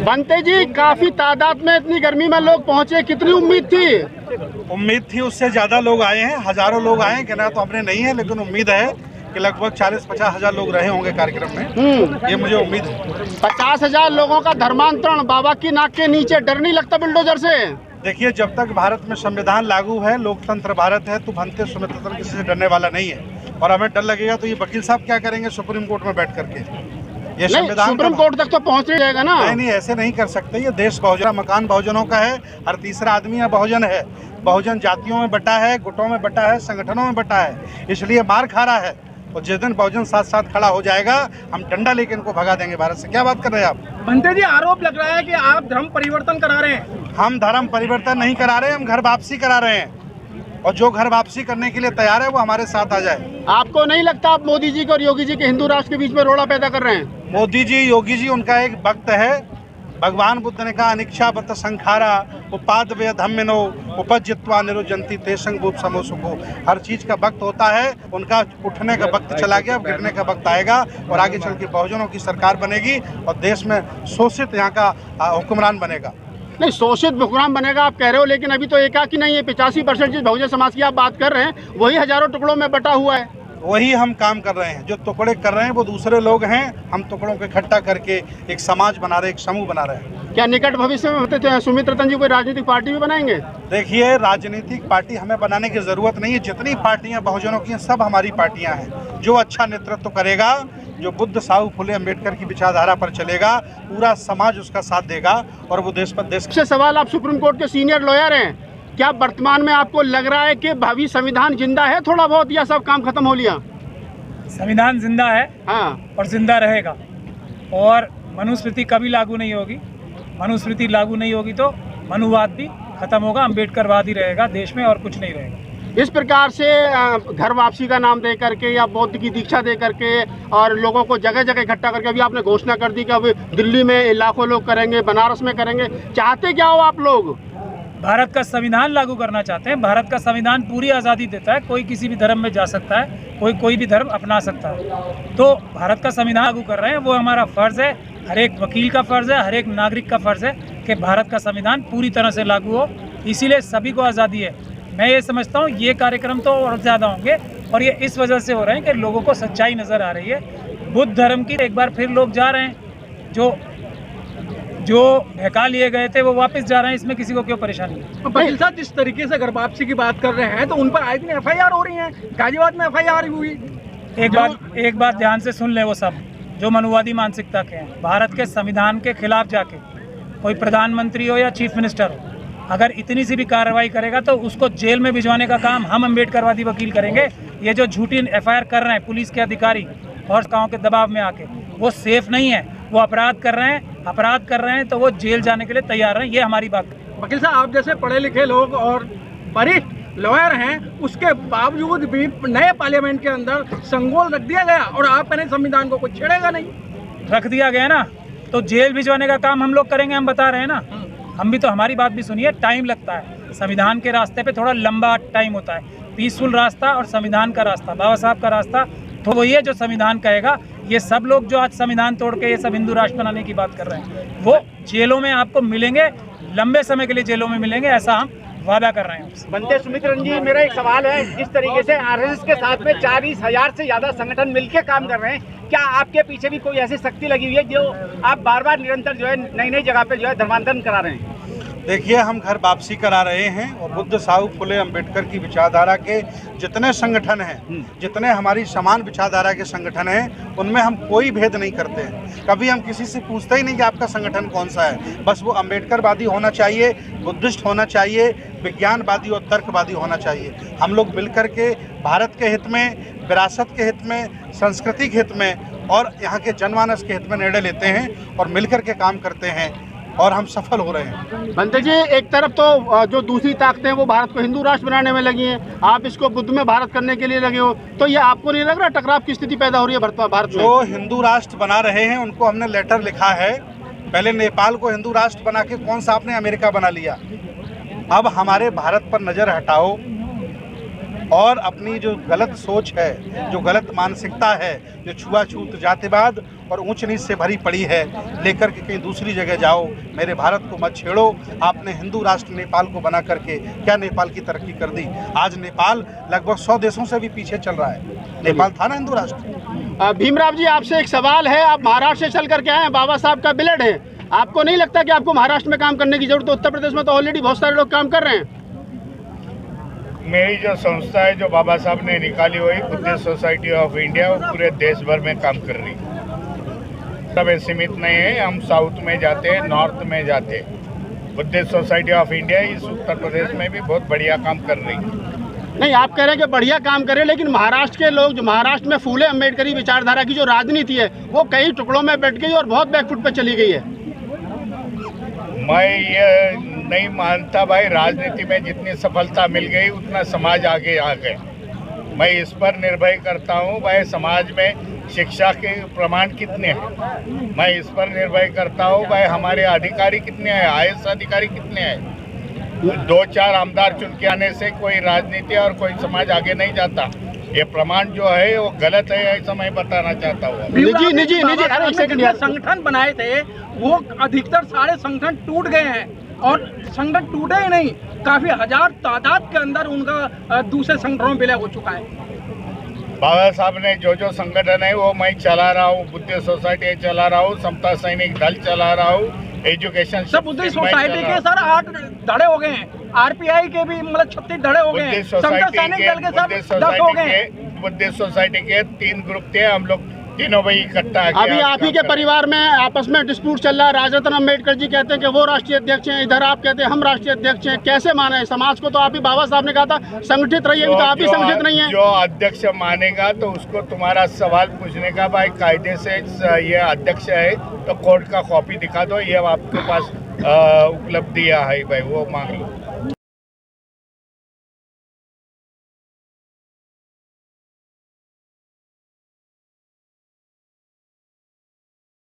बनते जी, काफी तादाद में इतनी गर्मी में लोग पहुंचे, कितनी उम्मीद थी? उम्मीद थी उससे ज्यादा लोग आए हैं, हजारों लोग आए हैं, कहना तो हमने नहीं है, लेकिन उम्मीद है कि लगभग 40-50 हजार लोग रहे होंगे कार्यक्रम में। ये मुझे उम्मीद है। 50,000 लोगों का धर्मांतरण बाबा की नाक के नीचे, डर नहीं लगता बुलडोजर से? देखिए, जब तक भारत में संविधान लागू है, लोकतंत्र भारत है, तो बनते सुमित्र किसी से डरने वाला नहीं है। और हमें डर लगेगा तो ये वकील साहब क्या करेंगे सुप्रीम कोर्ट में बैठ करके? ये संविधान सुप्रीम कोर्ट तक तो पहुंच नहीं जाएगा ना? नहीं, ऐसे नहीं कर सकते। ये देश बहुजन, मकान बहुजनों का है, हर तीसरा आदमी यहाँ बहुजन है। बहुजन जातियों में बटा है, गुटों में बटा है, संगठनों में बटा है, इसलिए मार खा रहा है। और जिस दिन बहुजन साथ साथ खड़ा हो जाएगा, हम डंडा लेके इनको भगा देंगे भारत से। क्या बात कर रहे हैं आप? बनते जी, आरोप लग रहा है कि आप धर्म परिवर्तन करा रहे हैं। हम धर्म परिवर्तन नहीं करा रहे, हम घर वापसी करा रहे हैं। और जो घर वापसी करने के लिए तैयार है वो हमारे साथ आ जाए। आपको नहीं लगता आप मोदी जी के और योगी जी के हिंदू राष्ट्र के बीच में रोड़ा पैदा कर रहे हैं? मोदी जी, योगी जी उनका एक वक्त है। भगवान बुद्ध ने कहा अनिच्छा बत संखारा उपाद वे धम्मिनो उपजित्वा निरुजंती तेसंग भूप समोसुको। हर चीज का वक्त होता है, उनका उठने का वक्त चला गया, गिरने का वक्त आएगा। और आगे चल के बहुजनों की सरकार बनेगी और देश में शोषित यहाँ का हुक्मरान बनेगा। नहीं, शोषित हुक्मरान बनेगा आप कह रहे हो, लेकिन अभी तो एकाकी नहीं है। 85% जिस बहुजन समाज की आप बात कर रहे हैं वही हजारों टुकड़ों में बटा हुआ है। वही हम काम कर रहे हैं। जो टुकड़े कर रहे हैं वो दूसरे लोग हैं, हम टुकड़ों को इकट्ठा करके एक समाज बना रहे हैं, एक समूह बना रहे हैं। क्या निकट भविष्य में होते थे सुमित रतन जी कोई राजनीतिक पार्टी भी बनाएंगे? देखिए, राजनीतिक पार्टी हमें बनाने की जरूरत नहीं है। जितनी पार्टियां बहुजनों की हैं, सब हमारी पार्टियां हैं। जो अच्छा नेतृत्व करेगा, जो बुद्ध साहू फुले अम्बेडकर की विचारधारा पर चलेगा, पूरा समाज उसका साथ देगा और वो देश पर देश। से सवाल, आप सुप्रीम कोर्ट के सीनियर लॉयर हैं, क्या वर्तमान में आपको लग रहा है कि भावी संविधान जिंदा है थोड़ा बहुत, या सब काम खत्म हो लिया? संविधान जिंदा है, हाँ, और जिंदा रहेगा। और मनुस्मृति कभी लागू नहीं होगी। मनुस्मृति लागू नहीं होगी तो मनुवाद भी खत्म होगा, अम्बेडकरवाद ही रहेगा देश में, और कुछ नहीं रहेगा। इस प्रकार से घर वापसी का नाम दे करके या बौद्ध की दीक्षा दे करके और लोगों को जगह जगह इकट्ठा करके अभी आपने घोषणा कर दी कि अभी दिल्ली में लाखों लोग करेंगे, बनारस में करेंगे। चाहते क्या हो आप लोग? भारत का संविधान लागू करना चाहते हैं। भारत का संविधान पूरी आज़ादी देता है, कोई किसी भी धर्म में जा सकता है, कोई भी धर्म अपना सकता है। तो भारत का संविधान लागू कर रहे हैं, वो हमारा फ़र्ज़ है, हर एक वकील का फ़र्ज़ है, हर एक नागरिक का फ़र्ज़ है कि भारत का संविधान पूरी तरह से लागू हो। इसीलिए सभी को आज़ादी है। मैं ये समझता हूँ ये कार्यक्रम तो और ज़्यादा होंगे, और ये इस वजह से हो रहे हैं कि लोगों को सच्चाई नज़र आ रही है। बुद्ध धर्म की एक बार फिर लोग जा रहे हैं, जो बहका लिए गए थे वो वापस जा रहे हैं। इसमें किसी को क्यों परेशानी है? वकील साहब, जिस तरीके से घर वापसी की बात कर रहे हैं तो उन पर आए दिन FIR हो रही हैं। गाजियाबाद में FIR हुई। एक बात ध्यान से सुन ले, वो सब जो मनुवादी मानसिकता के हैं, भारत के संविधान के खिलाफ जाके कोई प्रधानमंत्री हो या चीफ मिनिस्टर हो, अगर इतनी सी भी कार्रवाई करेगा तो उसको जेल में भिजवाने का काम हम अम्बेडकरवादी वकील करेंगे। ये जो झूठी FIR कर रहे हैं पुलिस के अधिकारी और गाँव के दबाव में आके, वो सेफ नहीं है। वो अपराध कर रहे हैं तो वो जेल जाने के लिए तैयार हैं। ये हमारी बात है। वकील साहब, आप जैसे पढ़े लिखे लोग और वरिष्ठ लॉयर हैं, उसके बावजूद भी नए पार्लियामेंट के अंदर संगोल रख दिया गया और आप कहने संविधान को कुछ छेड़ेगा नहीं। रख दिया गया ना, तो जेल भिजवाने का काम हम लोग करेंगे। हम बता रहे हैं ना, हम भी तो, हमारी बात भी सुनिए। टाइम लगता है संविधान के रास्ते पे, थोड़ा लंबा टाइम होता है। पीसफुल रास्ता और संविधान का रास्ता, बाबा साहब का रास्ता, तो वही है जो संविधान कहेगा। ये सब लोग जो आज संविधान तोड़ के ये सब हिंदू राष्ट्र बनाने की बात कर रहे हैं, वो जेलों में आपको मिलेंगे, लंबे समय के लिए जेलों में मिलेंगे, ऐसा हम वादा कर रहे हैं। बनते सुमित रतन जी, मेरा एक सवाल है, जिस तरीके से RSS के साथ में 40,000 से ज्यादा संगठन मिलकर काम कर रहे हैं, क्या आपके पीछे भी कोई ऐसी शक्ति लगी हुई है जो आप बार बार निरंतर जो है नई नई जगह पे जो है धर्मांतरण करा रहे हैं? देखिए, हम घर वापसी करा रहे हैं और बुद्ध साहू फुले अम्बेडकर की विचारधारा के जितने संगठन हैं, जितने हमारी समान विचारधारा के संगठन हैं, उनमें हम कोई भेद नहीं करते हैं। कभी हम किसी से पूछते ही नहीं कि आपका संगठन कौन सा है। बस वो अम्बेडकरवादी होना चाहिए, बुद्धिस्ट होना चाहिए, विज्ञानवादी और तर्कवादी होना चाहिए। हम लोग मिलकर के भारत के हित में, विरासत के हित में, संस्कृति के हित में और यहाँ के जनमानस के हित में निर्णय लेते हैं और मिलकर के काम करते हैं और हम सफल हो रहे हैं। बनते जी, एक तरफ तो जो दूसरी ताकतें वो भारत को हिंदू राष्ट्र बनाने में लगी हैं, आप इसको बुद्ध में भारत करने के लिए लगे हो, तो ये आपको नहीं लग रहा टकराव की स्थिति पैदा हो रही है भारत में? जो हिंदू राष्ट्र बना रहे हैं उनको हमने लेटर लिखा है। पहले नेपाल को हिंदू राष्ट्र बना के कौन सा आपने अमेरिका बना लिया? अब हमारे भारत पर नज़र हटाओ। और अपनी जो गलत सोच है, जो गलत मानसिकता है, जो छुआछूत, जातिवाद और ऊंच नीच से भरी पड़ी है, लेकर के कहीं दूसरी जगह जाओ, मेरे भारत को मत छेड़ो। आपने हिंदू राष्ट्र नेपाल को बना करके क्या नेपाल की तरक्की कर दी? आज नेपाल लगभग 100 देशों से भी पीछे चल रहा है। नेपाल था ना हिंदू राष्ट्र। भीमराव जी, आपसे एक सवाल है। आप महाराष्ट्र से चल करके आए हैं, बाबा साहब का बिलेट है। आपको नहीं लगता कि आपको महाराष्ट्र में काम करने की जरूरत है? उत्तर प्रदेश में तो ऑलरेडी बहुत सारे लोग काम कर रहे हैं। मेरी जो संस्था है, जो बाबा साहब ने निकाली हुई बुद्धिस्ट सोसाइटी ऑफ इंडिया, वो पूरे देश भर में काम कर रही है। सब सीमित नहीं है, हम साउथ में जाते हैं, नॉर्थ में जाते हैं। बुद्धिस्ट सोसाइटी ऑफ इंडिया इस उत्तर प्रदेश में भी बहुत बढ़िया काम कर रही है। नहीं, आप कह रहे हैं कि बढ़िया काम कर रहे हैं, लेकिन महाराष्ट्र के लोग, जो महाराष्ट्र में फूले अम्बेडकरी विचारधारा की जो राजनीति है, वो कई टुकड़ों में बैठ गई और बहुत बैकफुट पे चली गई है। मैं ये नहीं मानता भाई, राजनीति में जितनी सफलता मिल गई उतना समाज आगे आ गए। मैं इस पर निर्भर करता हूँ भाई, समाज में शिक्षा के प्रमाण कितने हैं। मैं इस पर निर्भर करता हूँ भाई, हमारे अधिकारी कितने हैं, IAS अधिकारी कितने हैं। 2-4 आमदार चुन के आने से कोई राजनीति और कोई समाज आगे नहीं जाता। ये प्रमाण जो है वो गलत है, ऐसा मैं बताना चाहता हूँ। निजी संगठन बनाए थे, वो अधिकतर सारे संगठन टूट गए हैं, और संगठन टूटे ही नहीं, काफी हजार तादाद के अंदर उनका दूसरे संगठनों में विलय हो चुका है। बाबा साहब ने जो जो संगठन है वो मैं चला रहा हूँ, बुद्धिस्ट सोसाइटी चला रहा हूँ, समता सैनिक दल चला रहा हूँ, एजुकेशन सब बुद्धिस्ट सोसाइटी के सर 8 धड़े हो गए हैं, RPI के भी मतलब 36 धड़े हो गए हैं, समता सैनिक दल के सब 10 हो गए हैं। बुद्धिस्ट सोसाइटी के 3 ग्रुप थे, हम लोग तीनों भाई इकट्ठा। अभी आप ही के परिवार में आपस में डिस्प्यूट चल रहा है। राजरत्न अम्बेडकर जी कहते हैं कि वो राष्ट्रीय अध्यक्ष हैं, इधर आप कहते हैं हम राष्ट्रीय अध्यक्ष हैं। कैसे माने? समाज को तो आप ही, बाबा साहब ने कहा था संगठित रहिए, तो आप ही संगठित नहीं है। जो अध्यक्ष मानेगा तो उसको तुम्हारा सवाल पूछने का भाई कायदे से ये अध्यक्ष है तो कोर्ट का कॉपी दिखा दो, ये आपके पास उपलब्धि है भाई, वो मांग लो।